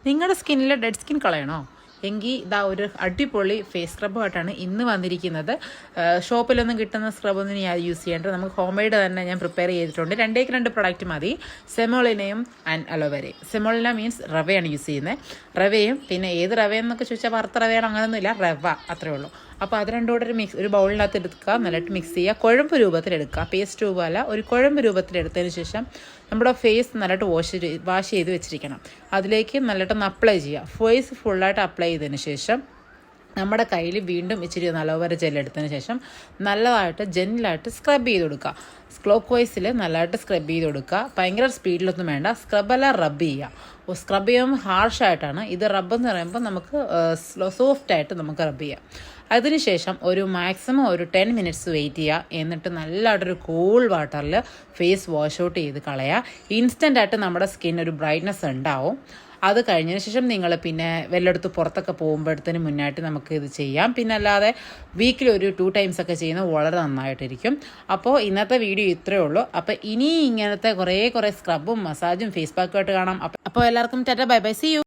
നിങ്ങളുടെ സ്കിന്നിലെ dead skin കളയണോ എങ്കിൽ ഇതാ ഒരു അടിപൊളി ഫേസ് സ്ക്രബുമായിട്ടാണ് ഇന്ന് വന്നിരിക്കുന്നത്. ഷോപ്പിലൊന്നും കിട്ടുന്ന സ്ക്രബൊന്നും ഞാൻ യൂസ് ചെയ്യേണ്ടത്, നമുക്ക് ഹോം മെയ്ഡ് തന്നെ ഞാൻ പ്രിപ്പയർ ചെയ്തിട്ടുണ്ട്. 2 പ്രൊഡക്റ്റ് മതി, സെമോളിനയും ആൻഡ് അലോവേരയും. സെമോളിന മീൻസ് റവയാണ് യൂസ് ചെയ്യുന്നത്. റവയും പിന്നെ ഏത് റവയെന്നൊക്കെ ചോദിച്ചാൽ വറുത്ത റവയാണ് അങ്ങനെയൊന്നുമില്ല, റവ അത്രേ ഉള്ളൂ. അപ്പോൾ അത് രണ്ടും കൂടെ ഒരു ബൗളിനകത്ത് എടുക്കുക, നല്ലതായിട്ട് മിക്സ് ചെയ്യുക, കുഴമ്പ് രൂപത്തിലെടുക്കുക. പേസ്റ്റ് രൂപമല്ല, ഒരു കുഴമ്പ് രൂപത്തിലെടുത്തതിന് ശേഷം നമ്മുടെ ഫേസ് നല്ലതായിട്ട് വാഷ് ചെയ്ത് വെച്ചിരിക്കണം. അതിലേക്ക് നല്ലതായിട്ടൊന്ന് അപ്ലൈ ചെയ്യുക. ഫേസ് ഫുള്ളായിട്ട് അപ്ലൈ ചെയ്തതിന് ശേഷം നമ്മുടെ കയ്യിൽ വീണ്ടും ഇച്ചിരി അലോവേര ജെൽ എടുത്തതിന് ശേഷം നല്ലതായിട്ട് ജെന്റിലായിട്ട് സ്ക്രബ് ചെയ്ത് കൊടുക്കുക. ക്ലോക്ക് വൈസിൽ നല്ലതായിട്ട് സ്ക്രബ് ചെയ്ത് കൊടുക്കുക. ഭയങ്കര സ്പീഡിലൊന്നും വേണ്ട, സ്ക്രബല്ല റബ്ബ് ചെയ്യുക. സ്ക്രബ് ചെയ്യുമ്പോൾ ഹാർഷായിട്ടാണ്, ഇത് റബ്ബ് എന്ന് പറയുമ്പോൾ നമുക്ക് സോഫ്റ്റായിട്ട് നമുക്ക് റബ്ബ് ചെയ്യാം. അതിനുശേഷം ഒരു മാക്സിമം ഒരു 10 മിനിറ്റ്സ് വെയിറ്റ് ചെയ്യുക. എന്നിട്ട് നല്ലതായിട്ടൊരു കൂൾ വാട്ടറിൽ ഫേസ് വാഷ് ഔട്ട് ചെയ്ത് കളയുക. ഇൻസ്റ്റൻ്റായിട്ട് നമ്മുടെ സ്കിൻ ഒരു ബ്രൈറ്റ്നസ് ഉണ്ടാവും. അത് കഴിഞ്ഞതിന് ശേഷം നിങ്ങൾ പിന്നെ വല്ലയിടത്ത് പുറത്തൊക്കെ പോകുമ്പോഴത്തേന് മുന്നായിട്ട് നമുക്ക് ഇത് ചെയ്യാം. പിന്നെ അല്ലാതെ വീക്കിൽ ഒരു 2 ടൈംസ് ഒക്കെ ചെയ്യുന്നത് വളരെ നന്നായിട്ടിരിക്കും. അപ്പോൾ ഇന്നത്തെ വീഡിയോ ഇത്രയേ ഉള്ളൂ. അപ്പോൾ ഇനി ഇങ്ങനത്തെ കുറേ സ്ക്രബും മസാജും ഫേസ് പാക്കുമായിട്ട് കാണാം. അപ്പോൾ എല്ലാവർക്കും tata, bye bye, see U.